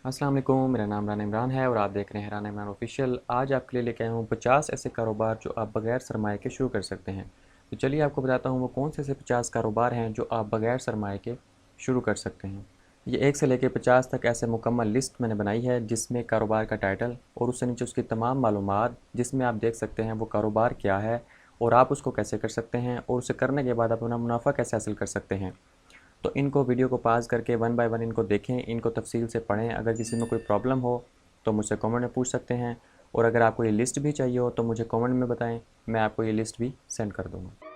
अस्सलाम वालेकुम, मेरा नाम राना इमरान है और आप देख रहे हैं राना इमरान ऑफिशियल। आज आपके लिए लेके आया हूँ 50 ऐसे कारोबार जो आप बगैर सरमाए के शुरू कर सकते हैं। तो चलिए आपको बताता हूँ वो कौन से ऐसे 50 कारोबार हैं जो आप बगैर सरमाए के शुरू कर सकते हैं। ये 1 से लेके 50 तक ऐसे मुकम्मल लिस्ट मैंने बनाई है जिसमें कारोबार का टाइटल और उससे नीचे उसकी तमाम मालूमात, जिसमें आप देख सकते हैं वो कारोबार क्या है और आप उसको कैसे कर सकते हैं और उसे करने के बाद अपना मुनाफा कैसे हासिल कर सकते हैं। तो इनको वीडियो को पॉज़ करके 1 बाय 1 इनको देखें, इनको तफ़सील से पढ़ें। अगर किसी में कोई प्रॉब्लम हो तो मुझसे कमेंट में पूछ सकते हैं और अगर आपको ये लिस्ट भी चाहिए हो तो मुझे कमेंट में बताएं, मैं आपको ये लिस्ट भी सेंड कर दूँगा।